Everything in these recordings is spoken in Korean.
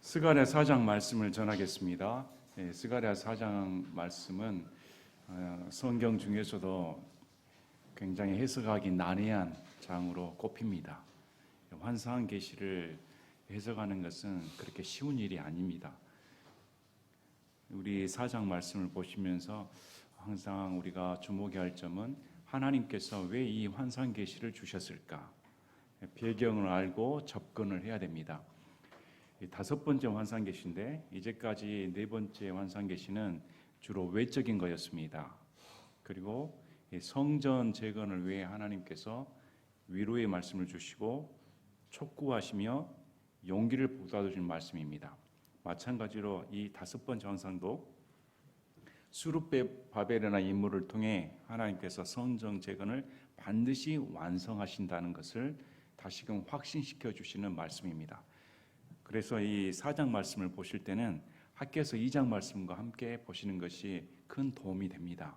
스가랴 4장 말씀을 전하겠습니다. 스가랴 4장 말씀은 성경 중에서도 굉장히 해석하기 난해한 장으로 꼽힙니다. 환상 계시를 해석하는 것은 그렇게 쉬운 일이 아닙니다. 우리 4장 말씀을 보시면서 항상 우리가 주목해야 할 점은 하나님께서 왜 이 환상 계시를 주셨을까? 배경을 알고 접근을 해야 됩니다. 다섯 번째 환상 계시인데 이제까지 네 번째 환상 계시는 주로 외적인 거였습니다. 그리고 성전 재건을 위해 하나님께서 위로의 말씀을 주시고 촉구하시며 용기를 북돋아주신 말씀입니다. 마찬가지로 이 다섯 번째 환상도 수르바벨이나 인물을 통해 하나님께서 성전 재건을 반드시 완성하신다는 것을 다시금 확신시켜 주시는 말씀입니다. 그래서 이 4장 말씀을 보실 때는 학교에서 2장 말씀과 함께 보시는 것이 큰 도움이 됩니다.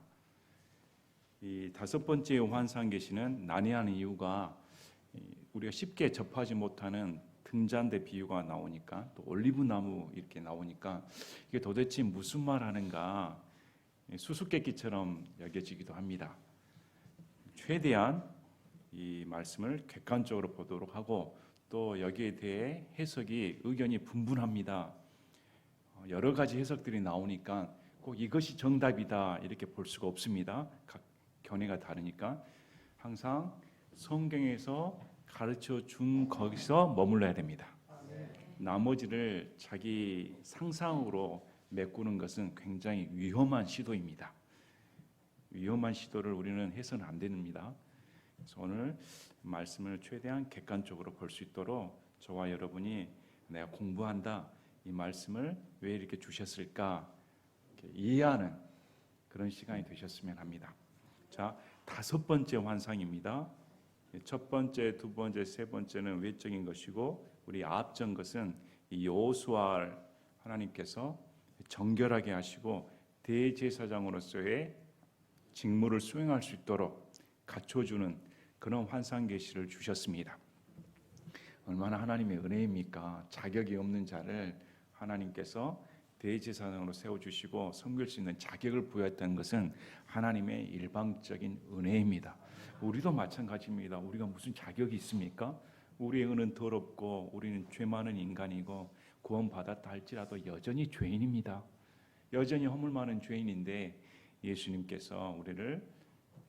이 다섯 번째 환상 계시는 난해한 이유가 우리가 쉽게 접하지 못하는 등잔대 비유가 나오니까, 또 올리브 나무 이렇게 나오니까 이게 도대체 무슨 말 하는가 수수께끼처럼 여겨지기도 합니다. 최대한 이 말씀을 객관적으로 보도록 하고, 또 여기에 대해 해석이 의견이 분분합니다. 여러 가지 해석들이 나오니까 꼭 이것이 정답이다 이렇게 볼 수가 없습니다. 각 견해가 다르니까 항상 성경에서 가르쳐 준 거기서 머물러야 됩니다. 나머지를 자기 상상으로 메꾸는 것은 굉장히 위험한 시도입니다. 위험한 시도를 우리는 해서는 안 됩니다. 그래서 오늘 말씀을 최대한 객관적으로 볼 수 있도록 저와 여러분이 내가 공부한다, 이 말씀을 왜 이렇게 주셨을까 이렇게 이해하는 그런 시간이 되셨으면 합니다. 자, 다섯 번째 환상입니다. 첫 번째, 두 번째, 세 번째는 외적인 것이고, 우리 앞전 것은 이 여호수아를 하나님께서 정결하게 하시고 대제사장으로서의 직무를 수행할 수 있도록 갖춰주는 그런 환상 계시를 주셨습니다. 얼마나 하나님의 은혜입니까? 자격이 없는 자를 하나님께서 대제사장으로 세워주시고 섬길 수 있는 자격을 부여했다는 것은 하나님의 일방적인 은혜입니다. 우리도 마찬가지입니다. 우리가 무슨 자격이 있습니까? 우리의 은은 더럽고 우리는 죄 많은 인간이고 구원받았다 할지라도 여전히 죄인입니다. 여전히 허물 많은 죄인인데 예수님께서 우리를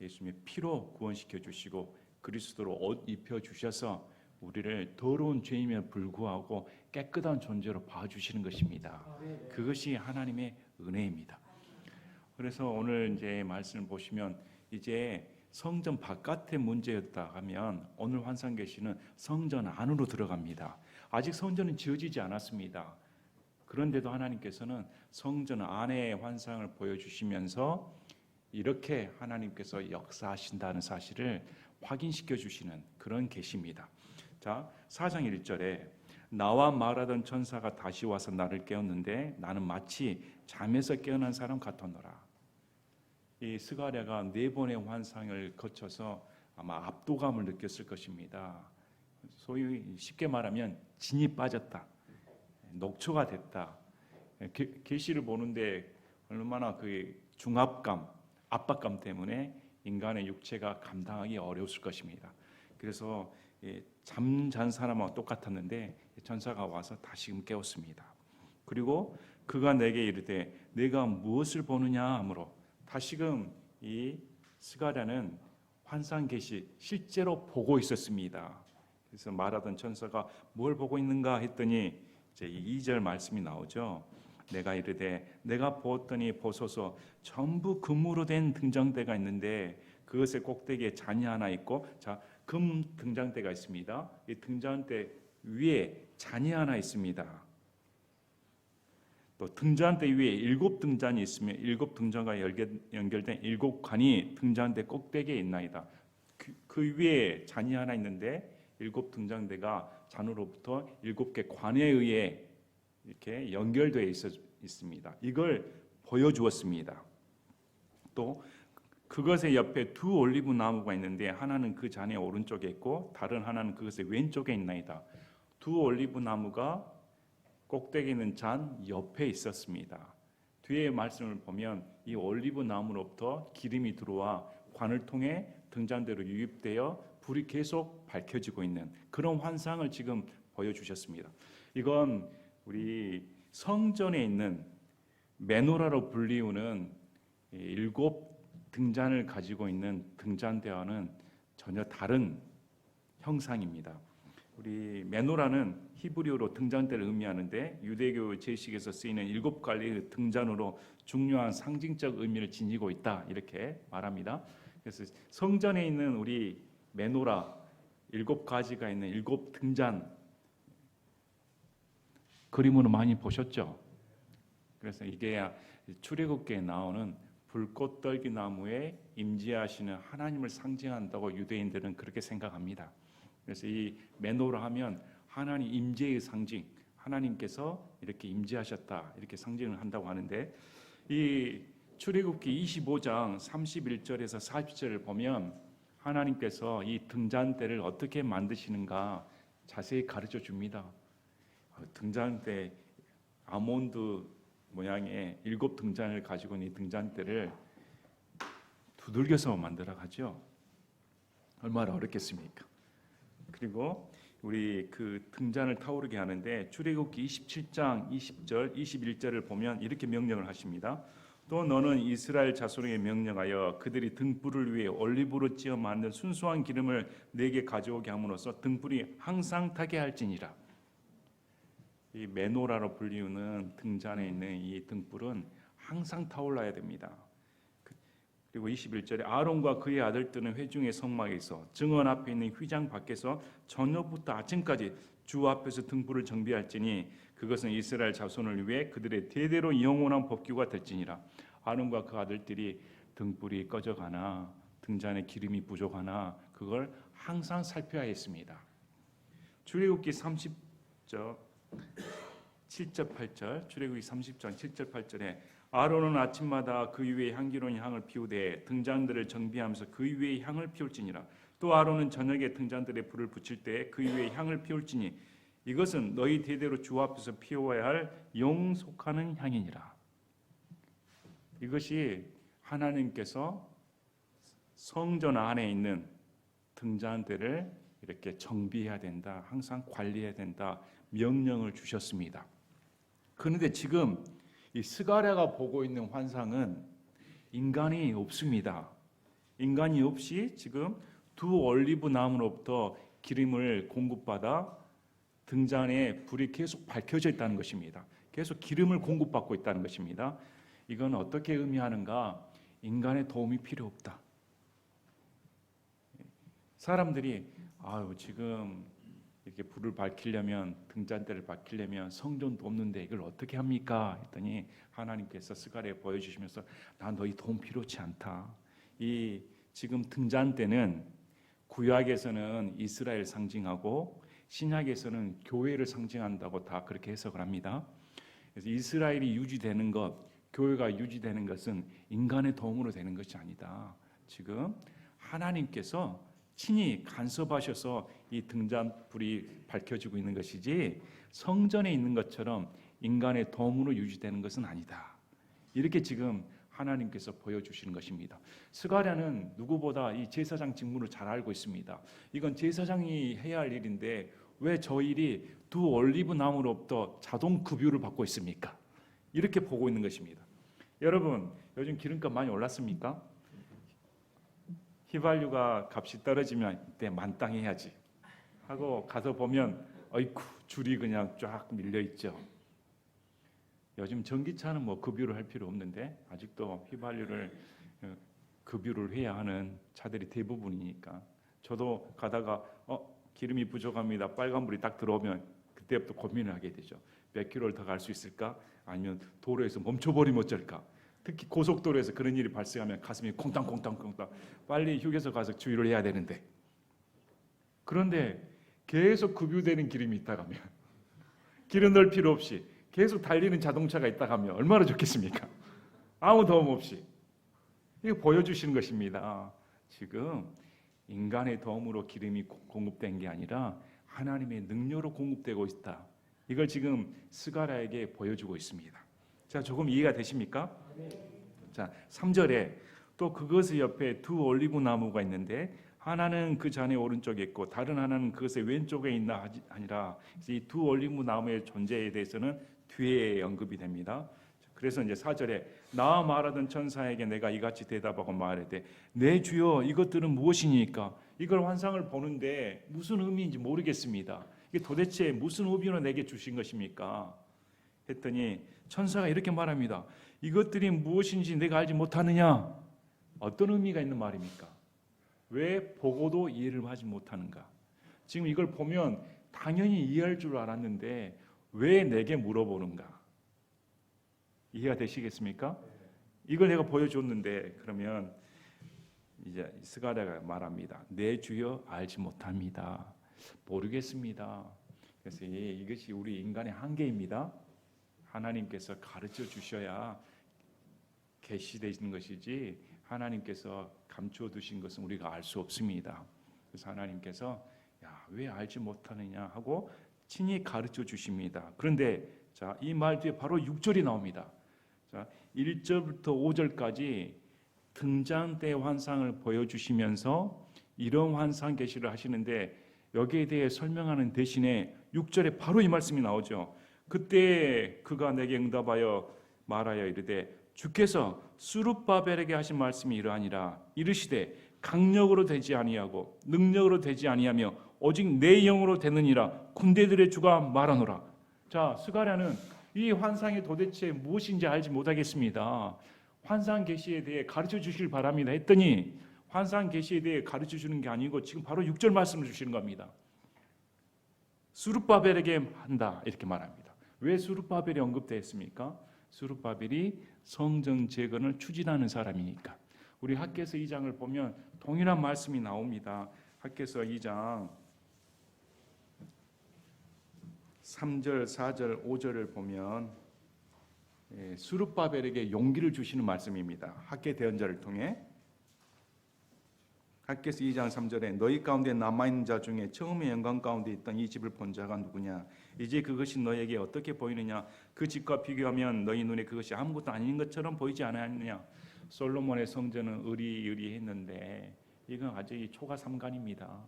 예수님의 피로 구원시켜 주시고 그리스도로 옷 입혀 주셔서 우리를 더러운 죄임에 불구하고 깨끗한 존재로 봐주시는 것입니다. 그것이 하나님의 은혜입니다. 그래서 오늘 이제 말씀을 보시면 이제 성전 바깥의 문제였다 하면 오늘 환상 계시는 성전 안으로 들어갑니다. 아직 성전은 지어지지 않았습니다. 그런데도 하나님께서는 성전 안의 환상을 보여주시면서 이렇게 하나님께서 역사하신다는 사실을 확인시켜 주시는 그런 계시입니다. 자, 4장 1절에 나와 말하던 천사가 다시 와서 나를 깨웠는데 나는 마치 잠에서 깨어난 사람 같았노라. 이 스가랴가 네 번의 환상을 거쳐서 아마 압도감을 느꼈을 것입니다. 소위 쉽게 말하면 진이 빠졌다, 녹초가 됐다. 계시를 보는데 얼마나 그 중압감, 압박감 때문에 인간의 육체가 감당하기 어려웠을 것입니다. 그래서 잠잔 사람하고 똑같았는데 천사가 와서 다시금 깨웠습니다. 그리고 그가 내게 이르되 내가 무엇을 보느냐 하므로 다시금 이 스가랴는 환상 계시 실제로 보고 있었습니다. 그래서 말하던 천사가 뭘 보고 있는가 했더니 이제 2절 말씀이 나오죠. 내가 이르되 내가 보았더니 보소서 전부 금으로 된 등잔대가 있는데 그것의 꼭대기에 잔이 하나 있고, 자, 금 등잔대가 있습니다. 이 등잔대 위에 잔이 하나 있습니다. 또 등잔대 위에 7 등잔이 있으며 7 등잔과 연결된 7 관이 등잔대 꼭대기에 있나이다. 그 위에 잔이 하나 있는데 7 등잔대가 잔으로부터 7개 관에 의해 이렇게 연결되어 있습니다. 이걸 보여주었습니다. 또 그것의 옆에 두 올리브 나무가 있는데 하나는 그 잔의 오른쪽에 있고 다른 하나는 그것의 왼쪽에 있나이다. 두 올리브 나무가 꼭대기 있는 잔 옆에 있었습니다. 뒤에 말씀을 보면 이 올리브 나무로부터 기름이 들어와 관을 통해 등잔대로 유입되어 불이 계속 밝혀지고 있는 그런 환상을 지금 보여주셨습니다. 이건 우리 성전에 있는 메노라로 불리우는 7 등잔을 가지고 있는 등잔대와는 전혀 다른 형상입니다. 우리 메노라는 히브리어로 등잔대를 의미하는데 유대교 제식에서 쓰이는 7갈래의 등잔으로 중요한 상징적 의미를 지니고 있다 이렇게 말합니다. 그래서 성전에 있는 우리 메노라 7가지가 있는 7 등잔 그림으로 많이 보셨죠? 그래서 이게 출애굽기에 나오는 불꽃떨기 나무에 임재하시는 하나님을 상징한다고 유대인들은 그렇게 생각합니다. 그래서 이 메노라 하면 하나님 임재의 상징, 하나님께서 이렇게 임재하셨다 이렇게 상징을 한다고 하는데 이 출애굽기 25장 31절에서 40절을 보면 하나님께서 이 등잔대를 어떻게 만드시는가 자세히 가르쳐 줍니다. 등잔대 아몬드 모양의 7 등잔을 가지고 있는 이 등잔대를 두들겨서 만들어 가죠. 얼마나 어렵겠습니까? 그리고 우리 그 등잔을 타오르게 하는데 출애굽기 27장 20절 21절을 보면 이렇게 명령을 하십니다. 또 너는 이스라엘 자손에게 명령하여 그들이 등불을 위해 올리브로 찌어 만든 순수한 기름을 내게 가져오게 함으로써 등불이 항상 타게 할지니라. 이 메노라로 불리우는 등잔에 있는 이 등불은 항상 타올라야 됩니다. 그리고 21절에 아론과 그의 아들들은 회중의 성막에서 증언 앞에 있는 휘장 밖에서 저녁부터 아침까지 주 앞에서 등불을 정비할지니 그것은 이스라엘 자손을 위해 그들의 대대로 영원한 법규가 될지니라. 아론과 그 아들들이 등불이 꺼져가나 등잔에 기름이 부족하나 그걸 항상 살펴야 했습니다. 출애굽기 30절 7절 8절 출애굽기 30장 7절 8절에 아론은 아침마다 그 위에 향기로운 향을 피우되 등잔들을 정비하면서 그 위에 향을 피울지니라. 또 아론은 저녁에 등잔들에 불을 붙일 때 그 위에 향을 피울지니 이것은 너희 대대로 주 앞에서 피워야 할 영속하는 향이니라. 이것이 하나님께서 성전 안에 있는 등잔대를 이렇게 정비해야 된다, 항상 관리해야 된다 명령을 주셨습니다. 그런데 지금 이 스가랴가 보고 있는 환상은 인간이 없습니다. 인간이 없이 지금 2 올리브 나무로부터 기름을 공급받아 등잔에 불이 계속 밝혀져 있다는 것입니다. 계속 기름을 공급받고 있다는 것입니다. 이건 어떻게 의미하는가? 인간의 도움이 필요 없다. 사람들이 지금 이렇게 불을 밝히려면 등잔대를 밝히려면 성전도 없는데 이걸 어떻게 합니까? 했더니 하나님께서 스가랴에 보여주시면서 나 너희 도움 필요치 않다. 이 지금 등잔대는 구약에서는 이스라엘 상징하고 신약에서는 교회를 상징한다고 다 그렇게 해석을 합니다. 그래서 이스라엘이 유지되는 것, 교회가 유지되는 것은 인간의 도움으로 되는 것이 아니다. 지금 하나님께서 친히 간섭하셔서 이 등잔불이 밝혀지고 있는 것이지 성전에 있는 것처럼 인간의 도움으로 유지되는 것은 아니다. 이렇게 지금 하나님께서 보여주시는 것입니다. 스가랴는 누구보다 이 제사장 직무를 잘 알고 있습니다. 이건 제사장이 해야 할 일인데 왜 저 일이 2 올리브 나무로부터 자동 급유를 받고 있습니까? 이렇게 보고 있는 것입니다. 여러분, 요즘 기름값 많이 올랐습니까? 휘발유가 값이 떨어지면 이때 만땅해야지 하고 가서 보면 어이쿠 줄이 그냥 쫙 밀려 있죠. 요즘 전기차는 뭐 급유를 할 필요 없는데 아직도 휘발유를 급유를 해야 하는 차들이 대부분이니까 저도 가다가 기름이 부족합니다. 빨간불이 딱 들어오면 그때부터 고민을 하게 되죠. 몇 킬로를 더 갈 수 있을까? 아니면 도로에서 멈춰버리면 어쩔까? 특히 고속도로에서 그런 일이 발생하면 가슴이 콩땅콩땅콩땅 빨리 휴게소 가서 주의를 해야 되는데 그런데 계속 급유되는 기름이 있다 가면 기름 넣을 필요 없이 계속 달리는 자동차가 있다 가면 얼마나 좋겠습니까? 아무 도움 없이. 이거 보여주시는 것입니다. 지금 인간의 도움으로 기름이 공급된 게 아니라 하나님의 능력으로 공급되고 있다. 이걸 지금 스가랴에게 보여주고 있습니다. 자, 조금 이해가 되십니까? 자, 3절에 또 그것의 옆에 두 올리브 나무가 있는데 하나는 그 잔의 오른쪽에 있고 다른 하나는 그것의 왼쪽에 있나 아니라, 이 두 올리브 나무의 존재에 대해서는 뒤에 언급이 됩니다. 그래서 이제 4절에 나와 말하던 천사에게 내가 이같이 대답하고 말하되 내 주여 이것들은 무엇이니까? 이걸 환상을 보는데 무슨 의미인지 모르겠습니다. 이게 도대체 무슨 의미로 내게 주신 것입니까? 했더니 천사가 이렇게 말합니다. 이것들이 무엇인지 내가 알지 못하느냐? 어떤 의미가 있는 말입니까? 왜 보고도 이해를 하지 못하는가? 지금 이걸 보면 당연히 이해할 줄 알았는데 왜 내게 물어보는가? 이해가 되시겠습니까? 이걸 내가 보여줬는데 그러면 이제 스가랴가 말합니다. 내 주여 알지 못합니다. 모르겠습니다. 그래서 이것이 우리 인간의 한계입니다. 하나님께서 가르쳐 주셔야 계시되는 것이지 하나님께서 감추어 두신 것은 우리가 알 수 없습니다. 그래서 하나님께서 왜 알지 못하느냐 하고 친히 가르쳐 주십니다. 그런데 자, 이 말 뒤에 바로 6절이 나옵니다. 자, 1절부터 5절까지 등잔 때 환상을 보여주시면서 이런 환상 계시를 하시는데 여기에 대해 설명하는 대신에 6절에 바로 이 말씀이 나오죠. 그때 그가 내게 응답하여 말하여 이르되 주께서 스룹바벨에게 하신 말씀이 이러하니라. 이르시되 강력으로 되지 아니하고 능력으로 되지 아니하며 오직 내 영으로 되느니라. 군대들의 주가 말하노라. 자, 스가랴는 이 환상이 도대체 무엇인지 알지 못하겠습니다. 환상 계시에 대해 가르쳐 주시길 바랍니다 했더니 환상 계시에 대해 가르쳐 주는 게 아니고 지금 바로 6절 말씀을 주시는 겁니다. 스룹바벨에게 한다 이렇게 말합니다. 왜 스룹바벨이 언급되었습니까? 스룹바벨이 성전 재건을 추진하는 사람이니까. 우리 학개서 2장을 보면 동일한 말씀이 나옵니다. 학개서 2장 3절, 4절, 5절을 보면 스룹바벨에게 용기를 주시는 말씀입니다. 학개 대언자를 통해 학개서 2장 3절에 너희 가운데 남아있는 자 중에 처음에 영광 가운데 있던 이 집을 본 자가 누구냐? 이제 그것이 너에게 어떻게 보이느냐? 그 집과 비교하면 너희 눈에 그것이 아무것도 아닌 것처럼 보이지 않았느냐? 솔로몬의 성전은 의리의리했는데 이건 아주 초가삼간입니다.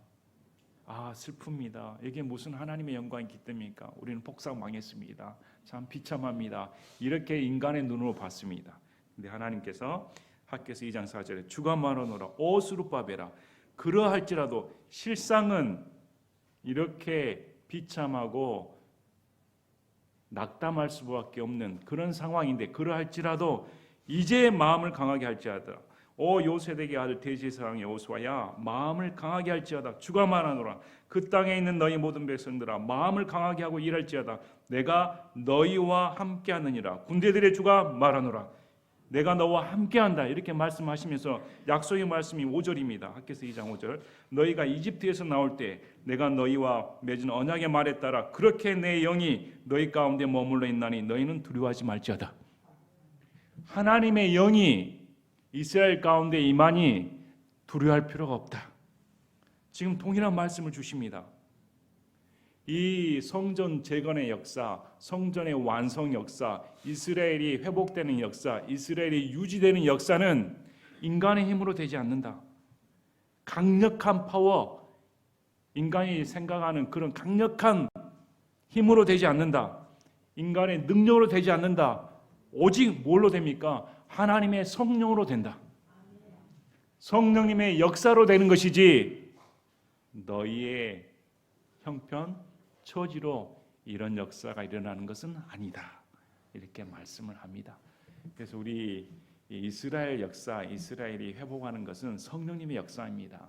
슬픕니다. 이게 무슨 하나님의 영광이 깃듭니까? 우리는 폭삭 망했습니다. 참 비참합니다. 이렇게 인간의 눈으로 봤습니다. 근데 하나님께서 학개서 2장 4절에 주가 말하노라 오 스룹바벨아 그러할지라도 실상은 이렇게 비참하고 낙담할 수밖에 없는 그런 상황인데 그러할지라도 이제 마음을 강하게 할지어다. 오 요세덱의 아들 대제사장 여호수아야 마음을 강하게 할지어다. 주가 말하노라 그 땅에 있는 너희 모든 백성들아 마음을 강하게 하고 일할지어다. 내가 너희와 함께하느니라. 군대들의 주가 말하노라 내가 너와 함께한다. 이렇게 말씀하시면서 약속의 말씀이 5절입니다. 학개서 2장 5절 너희가 이집트에서 나올 때 내가 너희와 맺은 언약의 말에 따라 그렇게 내 영이 너희 가운데 머물러 있나니 너희는 두려워하지 말지어다. 하나님의 영이 이스라엘 가운데 임하니 두려워할 필요가 없다. 지금 동일한 말씀을 주십니다. 이 성전 재건의 역사, 성전의 완성 역사, 이스라엘이 회복되는 역사, 이스라엘이 유지되는 역사는 인간의 힘으로 되지 않는다. 강력한 파워, 인간이 생각하는 그런 강력한 힘으로 되지 않는다. 인간의 능력으로 되지 않는다. 오직 뭘로 됩니까? 하나님의 성령으로 된다. 성령님의 역사로 되는 것이지 너희의 형편, 처지로 이런 역사가 일어나는 것은 아니다. 이렇게 말씀을 합니다. 그래서 우리 이스라엘 역사, 이스라엘이 회복하는 것은 성령님의 역사입니다.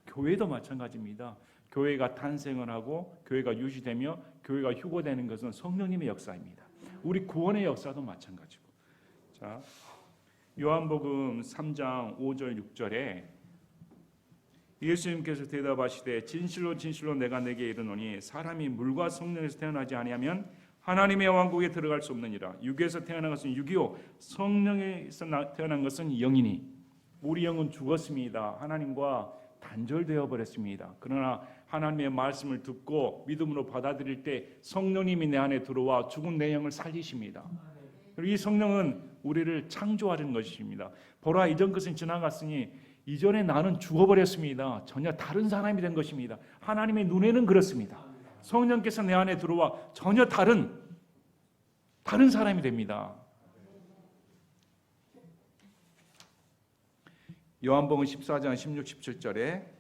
교회도 마찬가지입니다. 교회가 탄생을 하고 교회가 유지되며 교회가 휴고되는 것은 성령님의 역사입니다. 우리 구원의 역사도 마찬가지고. 자, 요한복음 3장 5절 6절에 예수님께서 대답하시되 진실로 진실로 내가 내게 이르노니 사람이 물과 성령에서 태어나지 아니하면 하나님의 왕국에 들어갈 수 없느니라. 육에서 태어난 것은 육이요 성령에서 태어난 것은 영이니 우리 영은 죽었습니다. 하나님과 단절되어 버렸습니다. 그러나 하나님의 말씀을 듣고 믿음으로 받아들일 때 성령님이 내 안에 들어와 죽은 내 영을 살리십니다. 그리고 이 성령은 우리를 창조하는 것입니다. 보라, 이전 것은 지나갔으니 이전에 나는 죽어버렸습니다. 전혀 다른 사람이 된 것입니다. 하나님의 눈에는 그렇습니다. 성령께서 내 안에 들어와 전혀 다른 사람이 됩니다. 요한복음 14장 16, 17절에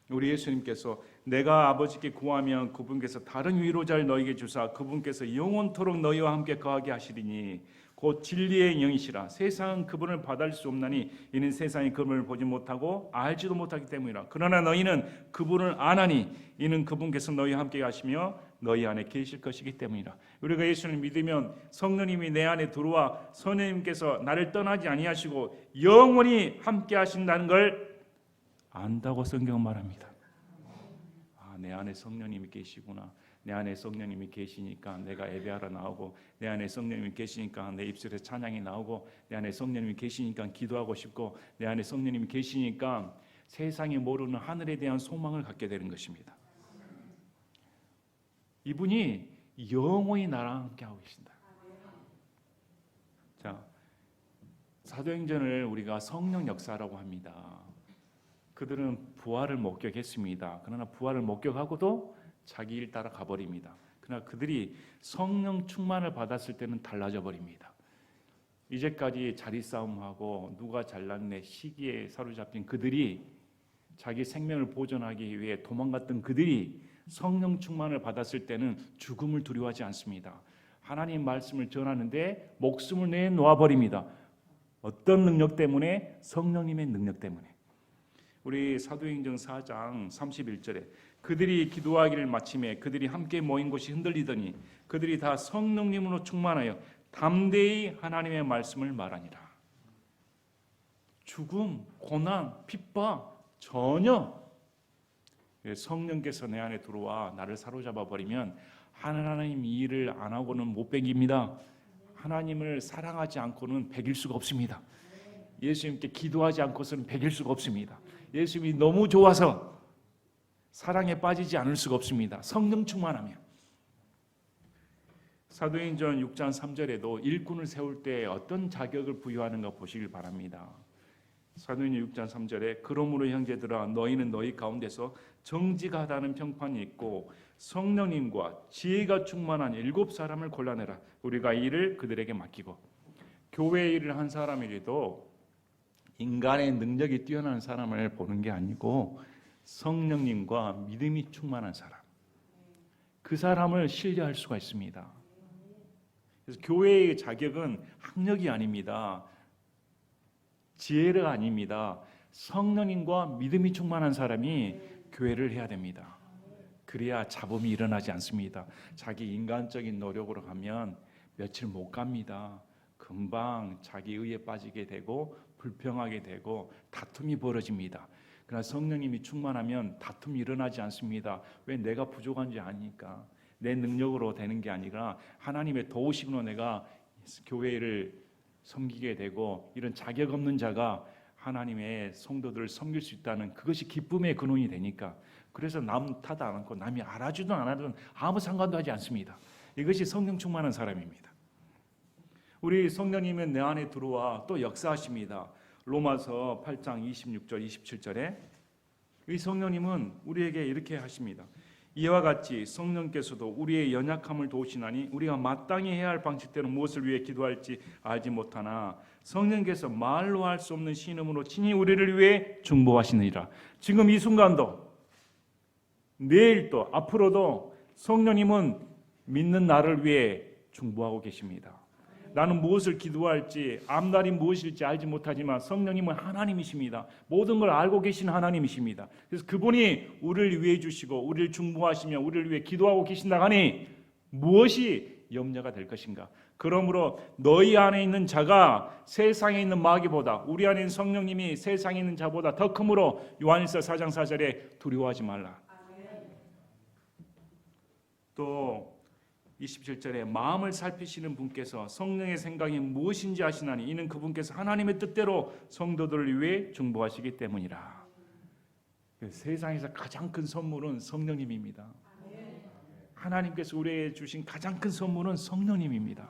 우리 예수님께서 내가 아버지께 구하면 그분께서 다른 위로자를 너희에게 주사 그분께서 영원토록 너희와 함께 거하게 하시리니 곧 진리의 영이시라. 세상은 그분을 받을 수 없나니 이는 세상이 그분을 보지 못하고 알지도 못하기 때문이라. 그러나 너희는 그분을 아나니 이는 그분께서 너희와 함께 하시며 너희 안에 계실 것이기 때문이라. 우리가 예수를 믿으면 성령님이 내 안에 들어와 성령님께서 나를 떠나지 아니하시고 영원히 함께 하신다는 걸 안다고 성경은 말합니다. 내 안에 성령님이 계시구나. 내 안에 성령님이 계시니까 내가 예배하러 나오고, 내 안에 성령님이 계시니까 내 입술에 찬양이 나오고, 내 안에 성령님이 계시니까 기도하고 싶고, 내 안에 성령님이 계시니까 세상이 모르는 하늘에 대한 소망을 갖게 되는 것입니다. 이분이 영원히 나랑 함께 하고 계신다. 자, 사도행전을 우리가 성령 역사라고 합니다. 그들은 부활을 목격했습니다. 그러나 부활을 목격하고도 자기 일 따라 가버립니다. 그러나 그들이 성령 충만을 받았을 때는 달라져 버립니다. 이제까지 자리 싸움하고 누가 잘났네 시기에 사로잡힌 그들이, 자기 생명을 보존하기 위해 도망갔던 그들이 성령 충만을 받았을 때는 죽음을 두려워하지 않습니다. 하나님 말씀을 전하는데 목숨을 내놓아 버립니다. 어떤 능력 때문에? 성령님의 능력 때문에. 우리 사도행전 4장 31절에 그들이 기도하기를 마치매 그들이 함께 모인 곳이 흔들리더니 그들이 다 성령님으로 충만하여 담대히 하나님의 말씀을 말하니라. 죽음, 고난, 핍박 전혀, 성령께서 내 안에 들어와 나를 사로잡아 버리면 하나님 이 일을 안 하고는 못 베깁니다. 하나님을 사랑하지 않고는 베길 수가 없습니다. 예수님께 기도하지 않고서는 베길 수가 없습니다. 예수님이 너무 좋아서 사랑에 빠지지 않을 수가 없습니다. 성령 충만하면. 사도행전 6장 3절에도 일꾼을 세울 때 어떤 자격을 부여하는가 보시길 바랍니다. 사도행전 6장 3절에 그러므로 형제들아 너희는 너희 가운데서 정직하다는 평판이 있고 성령님과 지혜가 충만한 7사람을 골라내라. 우리가 이 일을 그들에게 맡기고. 교회 일을 한 사람에게도 인간의 능력이 뛰어난 사람을 보는 게 아니고 성령님과 믿음이 충만한 사람, 그 사람을 신뢰할 수가 있습니다. 그래서 교회의 자격은 학력이 아닙니다. 지혜가 아닙니다. 성령님과 믿음이 충만한 사람이 교회를 해야 됩니다. 그래야 잡음이 일어나지 않습니다. 자기 인간적인 노력으로 가면 며칠 못 갑니다. 금방 자기 의에 빠지게 되고 불평하게 되고 다툼이 벌어집니다. 그러나 성령님이 충만하면 다툼이 일어나지 않습니다. 왜? 내가 부족한지 아니까. 내 능력으로 되는 게 아니라 하나님의 도우심으로 내가 교회를 섬기게 되고, 이런 자격 없는 자가 하나님의 성도들을 섬길 수 있다는 그것이 기쁨의 근원이 되니까. 그래서 남 탓 안 하고 남이 알아주든 안 알아주든 아무 상관도 하지 않습니다. 이것이 성령 충만한 사람입니다. 우리 성령님은 내 안에 들어와 또 역사하십니다. 로마서 8장 26절 27절에 이 성령님은 우리에게 이렇게 하십니다. 이와 같이 성령께서도 우리의 연약함을 도우시나니 우리가 마땅히 해야 할 방식대로 무엇을 위해 기도할지 알지 못하나 성령께서 말로 할 수 없는 신음으로 친히 우리를 위해 중보하시느니라. 지금 이 순간도, 내일도, 앞으로도 성령님은 믿는 나를 위해 중보하고 계십니다. 나는 무엇을 기도할지, 앞날이 무엇일지 알지 못하지만 성령님은 하나님이십니다. 모든 걸 알고 계신 하나님이십니다. 그래서 그분이 우리를 위해 주시고 우리를 중보하시며 우리를 위해 기도하고 계신다 하니 무엇이 염려가 될 것인가? 그러므로 너희 안에 있는 자가 세상에 있는 마귀보다, 우리 안에 있는 성령님이 세상에 있는 자보다 더 크므로 요한일서 4장 4절에 두려워하지 말라. 또 27절에 마음을 살피시는 분께서 성령의 생각이 무엇인지 아시나니 이는 그분께서 하나님의 뜻대로 성도들을 위해 중보하시기 때문이라. 세상에서 가장 큰 선물은 성령님입니다. 하나님께서 우리에게 주신 가장 큰 선물은 성령님입니다.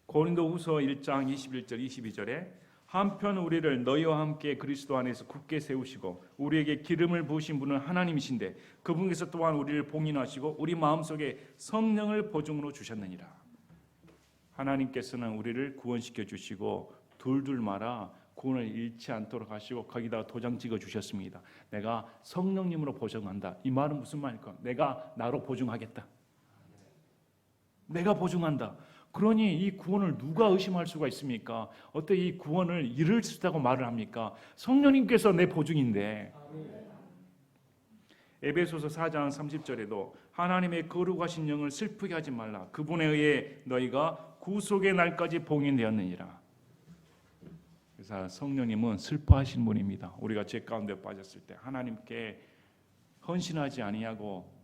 고린도후서 1장 21절 22절에 한편 우리를 너희와 함께 그리스도 안에서 굳게 세우시고 우리에게 기름을 부으신 분은 하나님이신데 그분께서 또한 우리를 봉인하시고 우리 마음속에 성령을 보증으로 주셨느니라. 하나님께서는 우리를 구원시켜 주시고 둘둘 말아 구원을 잃지 않도록 하시고 거기다가 도장 찍어 주셨습니다. 내가 성령님으로 보증한다. 이 말은 무슨 말일까? 내가 나로 보증하겠다. 내가 보증한다. 그러니 이 구원을 누가 의심할 수가 있습니까? 어떻게 이 구원을 잃을 수 있다고 말을 합니까? 성령님께서 내 보증인데. 에베소서 4장 30절에도 하나님의 거룩하신 영을 슬프게 하지 말라. 그분에 의해 너희가 구속의 날까지 봉인되었느니라. 그래서 성령님은 슬퍼하신 분입니다. 우리가 죄 가운데 빠졌을 때 하나님께 헌신하지 아니하고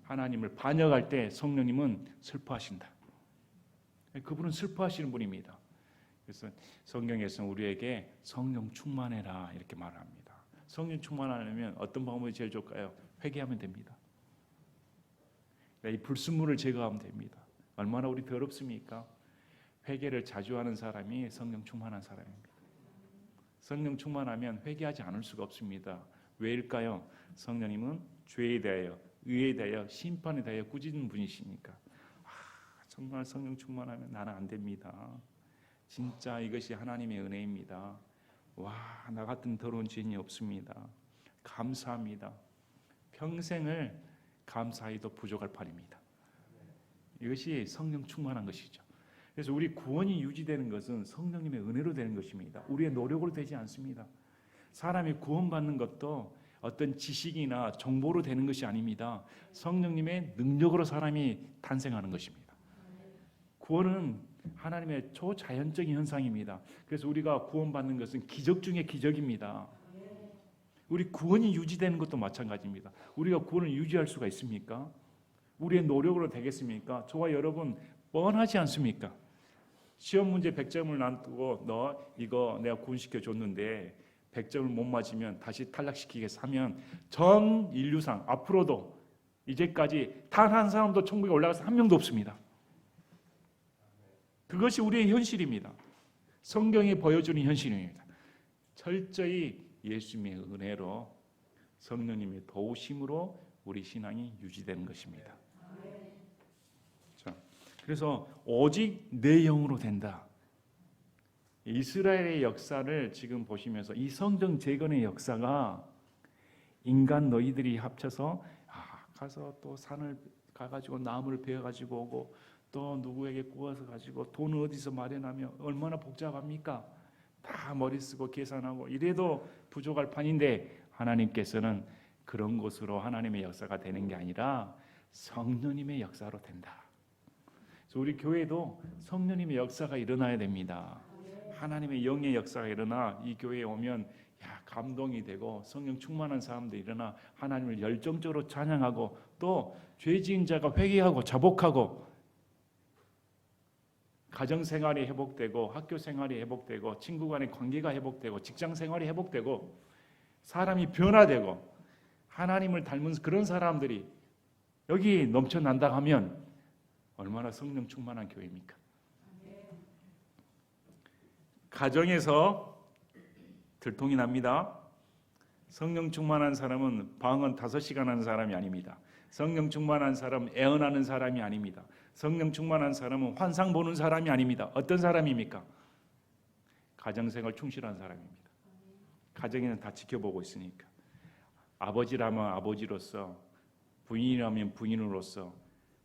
하나님을 반역할 때 성령님은 슬퍼하신다. 그분은 슬퍼하시는 분입니다. 그래서 성경에서는 우리에게 성령 충만해라 이렇게 말합니다. 성령 충만하려면 어떤 방법이 제일 좋을까요? 회개하면 됩니다. 이 불순물을 제거하면 됩니다. 얼마나 우리 더럽습니까? 회개를 자주 하는 사람이 성령 충만한 사람입니다. 성령 충만하면 회개하지 않을 수가 없습니다. 왜일까요? 성령님은 죄에 대하여, 의에 대하여, 심판에 대하여 꾸짖는 분이시니까. 정말 성령 충만하면 나는 안 됩니다. 진짜 이것이 하나님의 은혜입니다. 와, 나 같은 더러운 죄인이 없습니다. 감사합니다. 평생을 감사해도 부족할 판입니다. 이것이 성령 충만한 것이죠. 그래서 우리 구원이 유지되는 것은 성령님의 은혜로 되는 것입니다. 우리의 노력으로 되지 않습니다. 사람이 구원받는 것도 어떤 지식이나 정보로 되는 것이 아닙니다. 성령님의 능력으로 사람이 탄생하는 것입니다. 구원은 하나님의 초자연적인 현상입니다. 그래서 우리가 구원받는 것은 기적 중에 기적입니다. 우리 구원이 유지되는 것도 마찬가지입니다. 우리가 구원을 유지할 수가 있습니까? 우리의 노력으로 되겠습니까? 저와 여러분 뻔하지 않습니까? 시험 문제 100점을 놔두고 너 이거 내가 구원시켜 줬는데 100점을 못 맞으면 다시 탈락시키겠어 하면 전 인류상 앞으로도 이제까지 단 한 사람도 천국에 올라가서 한 명도 없습니다. 그것이 우리의 현실입니다. 성경이 보여주는 현실입니다. 철저히 예수님의 은혜로 성령님의 도우심으로 우리 신앙이 유지되는 것입니다. 자, 그래서 오직 내 영으로 된다. 이스라엘의 역사를 지금 보시면서 이 성전 재건의 역사가 인간 너희들이 합쳐서 가서 또 산을 가가지고 나무를 베어가지고 오고 또 누구에게 구워서 가지고 돈을 어디서 마련하며 얼마나 복잡합니까? 다 머리 쓰고 계산하고 이래도 부족할 판인데 하나님께서는 그런 것으로 하나님의 역사가 되는 게 아니라 성령님의 역사로 된다. 그래서 우리 교회도 성령님의 역사가 일어나야 됩니다. 하나님의 영의 역사가 일어나 이 교회에 오면 감동이 되고 성령 충만한 사람들이 일어나 하나님을 열정적으로 찬양하고 또 죄 지은 자가 회개하고 자복하고 가정생활이 회복되고 학교생활이 회복되고 친구 간의 관계가 회복되고 직장생활이 회복되고 사람이 변화되고 하나님을 닮은 그런 사람들이 여기 넘쳐난다 하면 얼마나 성령 충만한 교회입니까? 가정에서 들통이 납니다. 성령 충만한 사람은 방언 5시간 하는 사람이 아닙니다. 성령 충만한 사람은 애언하는 사람이 아닙니다. 성령 충만한 사람은 환상 보는 사람이 아닙니다. 어떤 사람입니까? 가정생활 충실한 사람입니다. 가정에는 다 지켜보고 있으니까. 아버지라면 아버지로서, 부인이라면 부인으로서,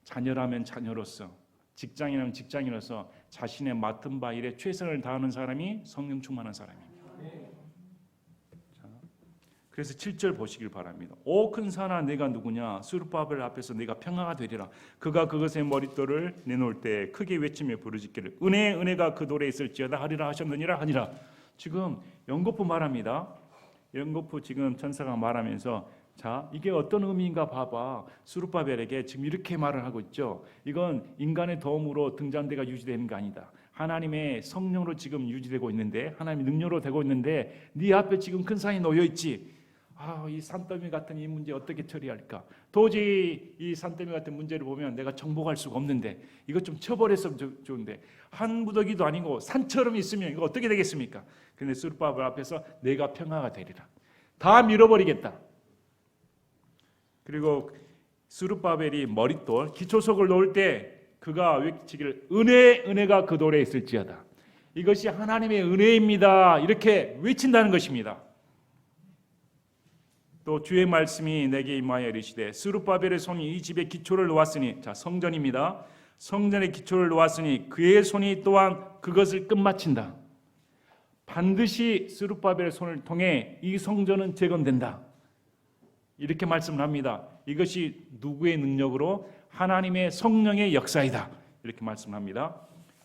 자녀라면 자녀로서, 직장이라면 직장인으로서 자신의 맡은 바 일에 최선을 다하는 사람이 성령 충만한 사람입니다. 그래서 7절 보시길 바랍니다. 오 큰 산아 내가 누구냐? 스룹바벨 앞에서 내가 평화가 되리라. 그가 그것의 머릿돌을 내놓을 때 크게 외치며 부르짖기를 은혜가 그 돌에 있을지어다 하리라 하셨느니라 하니라. 지금 연거푸 말합니다. 연거푸 지금 천사가 말하면서 자 이게 어떤 의미인가 봐봐. 스룹바벨에게 지금 이렇게 말을 하고 있죠. 이건 인간의 도움으로 등잔대가 유지되는 게 아니다. 하나님의 성령으로 지금 유지되고 있는데 하나님의 능력으로 되고 있는데 네 앞에 지금 큰 산이 놓여 있지. 이 산더미 같은 이 문제 어떻게 처리할까? 도저히 이 산더미 같은 문제를 보면 내가 정복할 수가 없는데 이것 좀 쳐버렸으면 좋은데 한 무더기도 아니고 산처럼 있으면 이거 어떻게 되겠습니까? 근데 스룹바벨 앞에서 내가 평화가 되리라. 다 밀어버리겠다. 그리고 스룹바벨이 머릿돌 기초석을 놓을 때 그가 외치기를 은혜가 그 돌에 있을지어다. 이것이 하나님의 은혜입니다. 이렇게 외친다는 것입니다. 또 주의 말씀이 내게 임하여 이르시되 스룹바벨의 손이 이 집에 기초를 놓았으니, 자, 성전입니다. 성전의 기초를 놓았으니 그의 손이 또한 그것을 끝마친다. 반드시 스룹바벨의 손을 통해 이 성전은 재건된다. 이렇게 말씀을 합니다. 이것이 누구의 능력으로? 하나님의 성령의 역사이다. 이렇게 말씀합니다.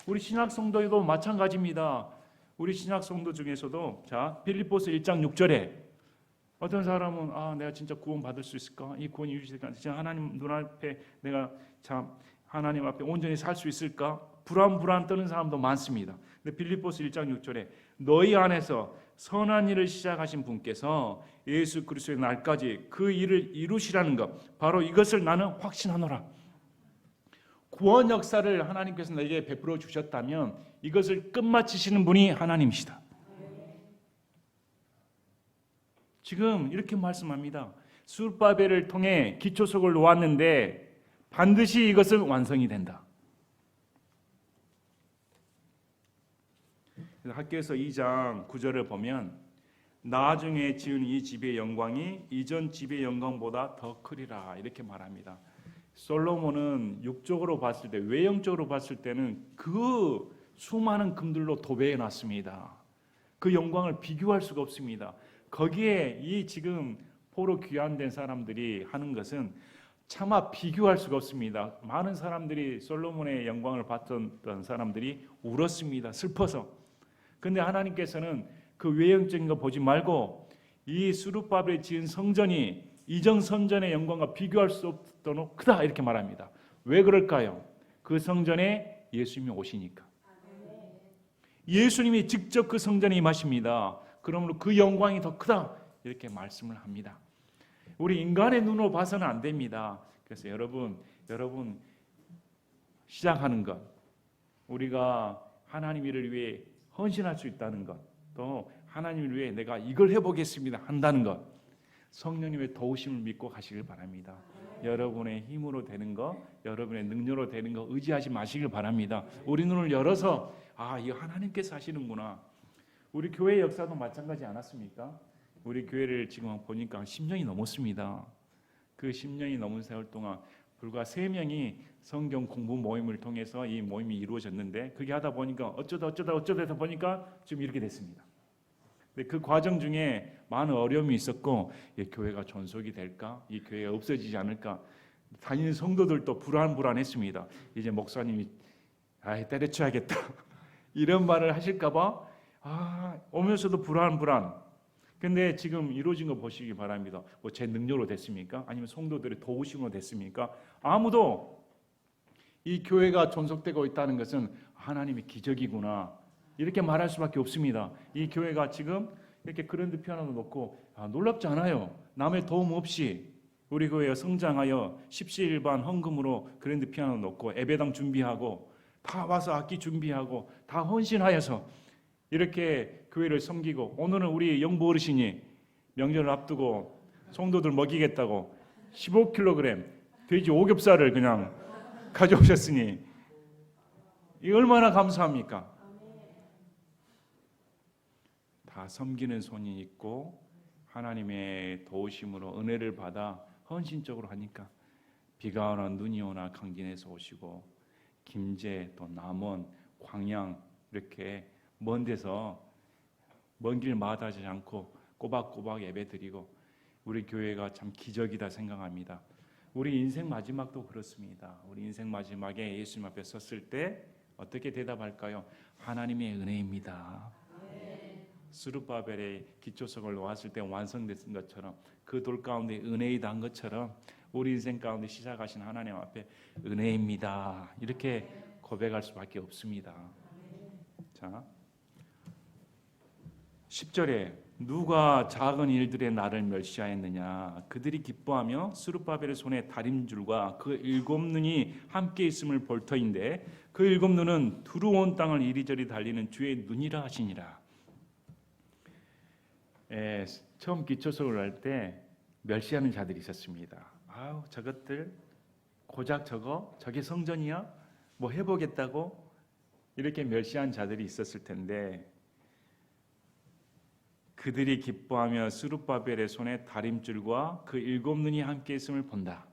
우리 신약 성도에도 마찬가지입니다. 우리 신약 성도 중에서도 자, 빌립보서 1장 6절에 어떤 사람은 내가 진짜 구원 받을 수 있을까? 이 구원이 유지될까? 진짜 하나님 눈앞에 내가 참 하나님 앞에 온전히 살 수 있을까? 불안 떠는 사람도 많습니다. 근데 빌립보서 1장 6절에 너희 안에서 선한 일을 시작하신 분께서 예수 그리스도의 날까지 그 일을 이루시라는 것, 바로 이것을 나는 확신하노라. 구원 역사를 하나님께서 내게 베풀어 주셨다면 이것을 끝마치시는 분이 하나님이시다. 지금 이렇게 말씀합니다. 스룹바벨을 통해 기초석을 놓았는데 반드시 이것은 완성이 된다. 학교에서 2장 9절을 보면 나중에 지은 이 집의 영광이 이전 집의 영광보다 더 크리라 이렇게 말합니다. 솔로몬은 육적으로 봤을 때, 외형적으로 봤을 때는 그 수많은 금들로 도배해 놨습니다. 그 영광을 비교할 수가 없습니다. 거기에 이 지금 포로 귀환된 사람들이 하는 것은 차마 비교할 수가 없습니다. 많은 사람들이 솔로몬의 영광을 봤던 사람들이 울었습니다. 슬퍼서. 근데 하나님께서는 그 외형적인 거 보지 말고 이 스룹바벨이 지은 성전이 이전 성전의 영광과 비교할 수 없도록 크다 이렇게 말합니다. 왜 그럴까요? 그 성전에 예수님이 오시니까. 예수님이 직접 그 성전에 임하십니다. 그러므로 그 영광이 더 크다 이렇게 말씀을 합니다. 우리 인간의 눈으로 봐서는 안 됩니다. 그래서 여러분 시작하는 것, 우리가 하나님 일을 위해 헌신할 수 있다는 것, 또 하나님을 위해 내가 이걸 해보겠습니다 한다는 것, 성령님의 도우심을 믿고 가시길 바랍니다. 여러분의 힘으로 되는 것, 여러분의 능력으로 되는 것 의지하지 마시길 바랍니다. 우리 눈을 열어서 이거 하나님께서 하시는구나. 우리 교회 역사도 마찬가지 않았습니까? 우리 교회를 지금 보니까 10년이 넘었습니다. 그 10년이 넘은 세월 동안 불과 3명이 성경 공부 모임을 통해서 이 모임이 이루어졌는데, 그게 하다 보니까 어쩌다 보니까 지금 이렇게 됐습니다. 근데 그 과정 중에 많은 어려움이 있었고, 이 교회가 존속이 될까? 이 교회가 없어지지 않을까? 다니는 성도들도 불안했습니다. 이제 목사님이 때려쳐야겠다 이런 말을 하실까 봐 오면서도 불안. 근데 지금 이루어진 거 보시기 바랍니다. 제 능력으로 됐습니까? 아니면 성도들의 도우심으로 됐습니까? 아무도 이 교회가 존속되고 있다는 것은 하나님의 기적이구나 이렇게 말할 수밖에 없습니다. 이 교회가 지금 이렇게 그랜드 피아노도 놓고 놀랍지 않아요. 남의 도움 없이 우리 교회가 성장하여 십시일반 헌금으로 그랜드 피아노 놓고 예배당 준비하고 다 와서 악기 준비하고 다 헌신하여서 이렇게 교회를 섬기고, 오늘은 우리 영부 어르신이 명절을 앞두고 성도들 먹이겠다고 15kg 돼지 오겹살을 그냥 가져오셨으니 이 얼마나 감사합니까? 다 섬기는 손이 있고 하나님의 도우심으로 은혜를 받아 헌신적으로 하니까 비가 오나 눈이 오나 강진에서 오시고 김제 또 남원 광양 이렇게 먼 데서 먼 길 마다하지 않고 꼬박꼬박 예배드리고, 우리 교회가 참 기적이다 생각합니다. 우리 인생 마지막도 그렇습니다. 우리 인생 마지막에 예수님 앞에 섰을 때 어떻게 대답할까요? 하나님의 은혜입니다. 스룹바벨의 기초석을 놓았을 때 완성됐던 것처럼, 그 돌 가운데 은혜이다 한 것처럼 우리 인생 가운데 시작하신 하나님 앞에 은혜입니다 이렇게 고백할 수밖에 없습니다. 자, 10절에 누가 작은 일들에 나를 멸시하였느냐 그들이 기뻐하며 스룹바벨의 손에 다림줄과 그 7눈이 함께 있음을 볼 터인데 그 7눈은 두루 온 땅을 이리저리 달리는 주의 눈이라 하시니라. 처음 기초수업을 할 때 멸시하는 자들이 있었습니다. 아우 저것들 고작 저게 성전이야? 뭐 해보겠다고? 이렇게 멸시한 자들이 있었을 텐데 그들이 기뻐하며 스룹바벨의 손에 다림줄과 그 7눈이 함께 있음을 본다.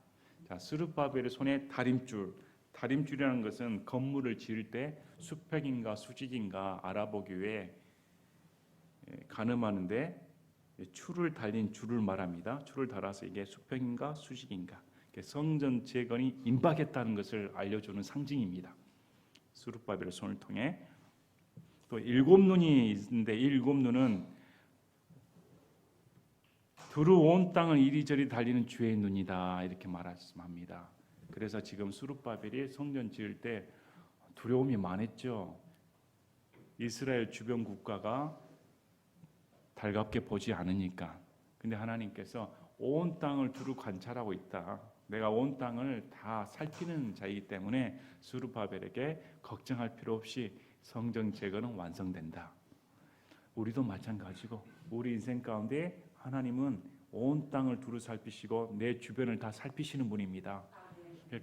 자, 스룹바벨의 손에 다림줄이라는 것은 건물을 지을 때 수평인가 수직인가 알아보기 위해 가늠하는데 줄을 달린 줄을 말합니다. 줄을 달아서 이게 수평인가 수직인가 성전 재건이 임박했다는 것을 알려주는 상징입니다. 스룹바벨의 손을 통해 또 7눈이 있는데 이 7눈은 두루 온 땅을 이리저리 달리는 주의 눈이다 이렇게 말씀합니다. 그래서 지금 스룹바벨이 성전 지을 때 두려움이 많았죠. 이스라엘 주변 국가가 달갑게 보지 않으니까. 근데 하나님께서 온 땅을 두루 관찰하고 있다. 내가 온 땅을 다 살피는 자이기 때문에 스룹바벨에게 걱정할 필요 없이 성전 재건은 완성된다. 우리도 마찬가지고 우리 인생 가운데 하나님은 온 땅을 두루 살피시고 내 주변을 다 살피시는 분입니다.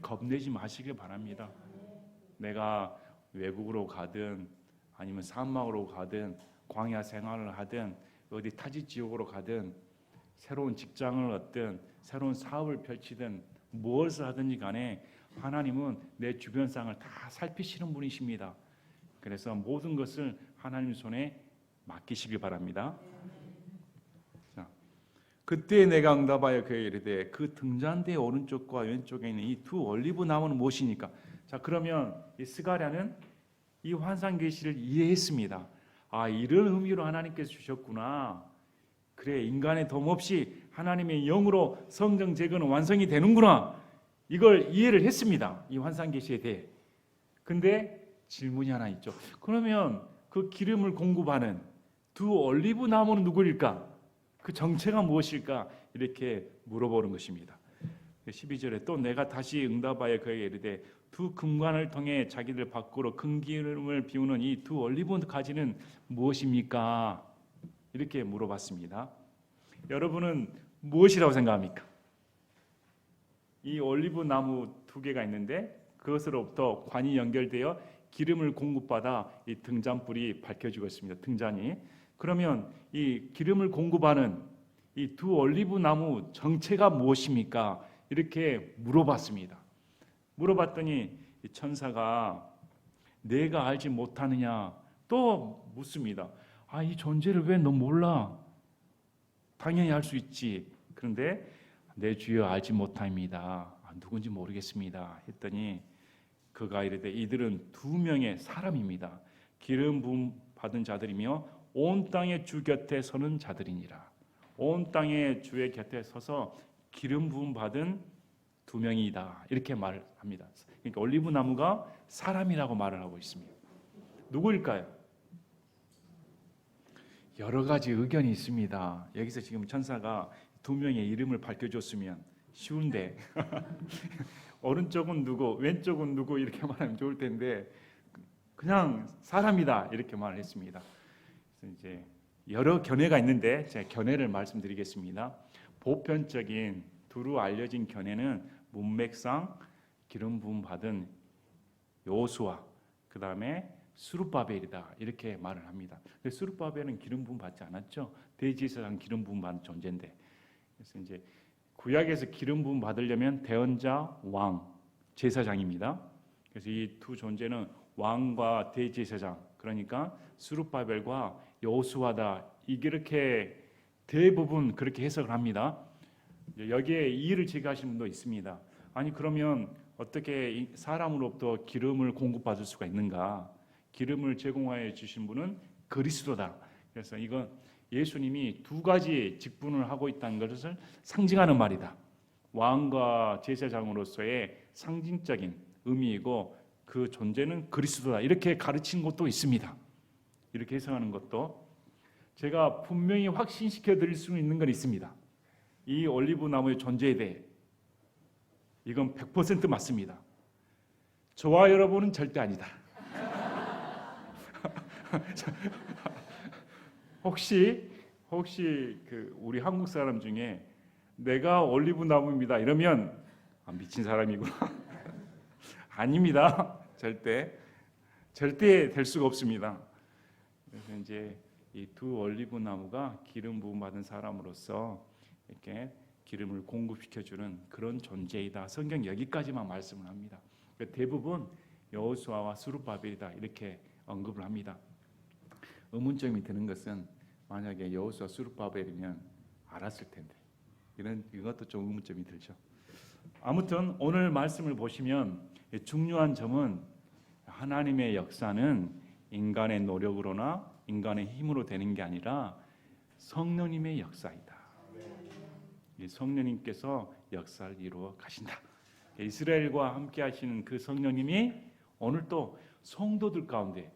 겁내지 마시길 바랍니다. 내가 외국으로 가든 아니면 사막으로 가든 광야 생활을 하든 어디 타지 지옥으로 가든 새로운 직장을 얻든 새로운 사업을 펼치든 무엇을 하든지 간에 하나님은 내 주변상을 다 살피시는 분이십니다. 그래서 모든 것을 하나님 손에 맡기시길 바랍니다. 자, 그때 내가 응답하여 그에게 이르되 그 등잔대의 오른쪽과 왼쪽에 있는 이 두 올리브 나무는 무엇이니까? 자, 그러면 이 스가랴는 이 환상 계시를 이해했습니다. 아, 이런 의미로 하나님께서 주셨구나. 그래, 인간의 도움 없이 하나님의 영으로 성전 재건은 완성이 되는구나. 이걸 이해를 했습니다. 이 환상 계시에 대해. 근데 질문이 하나 있죠. 그러면 그 기름을 공급하는 두 올리브 나무는 누구일까? 그 정체가 무엇일까? 이렇게 물어보는 것입니다. 12절에 또 내가 다시 응답하여 그에게 이르되 두 금관을 통해 자기들 밖으로 큰 기름을 비우는 이 두 올리브 가지는 무엇입니까? 이렇게 물어봤습니다. 여러분은 무엇이라고 생각합니까? 이 올리브 나무 두 개가 있는데 그것으로부터 관이 연결되어 기름을 공급받아 이 등잔불이 밝혀지고 있습니다. 등잔이. 그러면 이 기름을 공급하는 이 두 올리브 나무 정체가 무엇입니까? 이렇게 물어봤습니다. 물어봤더니 이 천사가 내가 알지 못하느냐 또 묻습니다. 아, 이 존재를 왜 너 몰라? 당연히 알 수 있지. 그런데 내 주여 알지 못합니다. 누군지 모르겠습니다. 했더니 그가 이르되 이들은 2명의 사람입니다. 기름 부음 받은 자들이며 온 땅의 주 곁에 서는 자들이니라. 온 땅의 주의 곁에 서서 기름 부음 받은 2명이다. 이렇게 말을 합니다. 그러니까 올리브 나무가 사람이라고 말을 하고 있습니다. 누구일까요? 여러 가지 의견이 있습니다. 여기서 지금 천사가 2명의 이름을 밝혀줬으면 쉬운데 오른쪽은 누구, 왼쪽은 누구 이렇게 말하면 좋을 텐데 그냥 사람이다 이렇게 말을 했습니다. 그래서 이제 여러 견해가 있는데 제가 견해를 말씀드리겠습니다. 보편적인 두루 알려진 견해는 문맥상 기름 부음 받은 여호수아 그 다음에 스룹바벨이다 이렇게 말을 합니다. 근데 스룹바벨은 기름 부음 받지 않았죠. 대제사장 기름 부음 받은 존재인데 그래서 이제 구약에서 기름 부음 받으려면 대언자, 왕, 제사장입니다. 그래서 이 두 존재는 왕과 대제사장 그러니까 스룹바벨과 여호수아다 이렇게 대부분 그렇게 해석을 합니다. 여기에 이의를 제기하시는 분도 있습니다. 아니 그러면 어떻게 사람으로부터 기름을 공급받을 수가 있는가? 기름을 제공하여 주신 분은 그리스도다. 그래서 이건 예수님이 2가지 직분을 하고 있다는 것을 상징하는 말이다. 왕과 제사장으로서의 상징적인 의미이고 그 존재는 그리스도다. 이렇게 가르친 것도 있습니다. 이렇게 해석하는 것도. 제가 분명히 확신시켜 드릴 수 있는 건 있습니다. 이 올리브 나무의 존재에 대해 이건 100% 맞습니다. 저와 여러분은 절대 아니다. 혹시 우리 한국 사람 중에 내가 올리브 나무입니다 이러면 미친 사람이구나. 아닙니다. 절대 될 수가 없습니다. 그래서 이제 이 두 올리브 나무가 기름 부음 받은 사람으로서 이렇게 기름을 공급시켜 주는 그런 존재이다. 성경 여기까지만 말씀을 합니다. 대부분 여호수아와 스룹바벨이다 이렇게 언급을 합니다. 의문점이 드는 것은 만약에 여호수아 스룹바벨이면 알았을 텐데 이것도 좀 의문점이 들죠. 아무튼 오늘 말씀을 보시면 중요한 점은 하나님의 역사는 인간의 노력으로나 인간의 힘으로 되는 게 아니라 성령님의 역사이다. 이 성령님께서 역사를 이루어 가신다. 이스라엘과 함께 하시는 그 성령님이 오늘 또 성도들 가운데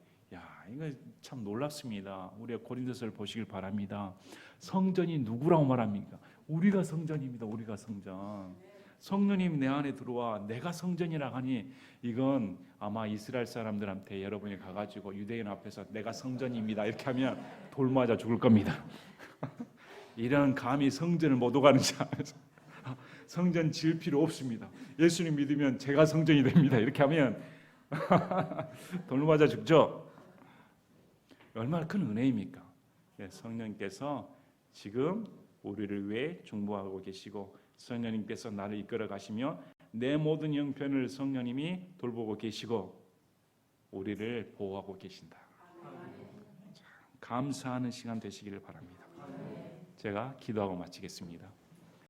이거 참 놀랍습니다. 우리가 고린도서를 보시길 바랍니다. 성전이 누구라고 말합니까? 우리가 성전입니다. 우리가 성전. 성령님 내 안에 들어와 내가 성전이라 하니 이건 아마 이스라엘 사람들한테 여러분이 가가지고 유대인 앞에서 내가 성전입니다 이렇게 하면 돌 맞아 죽을 겁니다. 이런 감히 성전을 못 오가는 자 성전 지을 필요 없습니다. 예수님 믿으면 제가 성전이 됩니다 이렇게 하면 돌 맞아 죽죠. 얼마나 큰 은혜입니까? 성령님께서 지금 우리를 위해 중보하고 계시고 성령님께서 나를 이끌어 가시며 내 모든 형편을 성령님이 돌보고 계시고 우리를 보호하고 계신다. 감사하는 시간 되시기를 바랍니다. 제가 기도하고 마치겠습니다.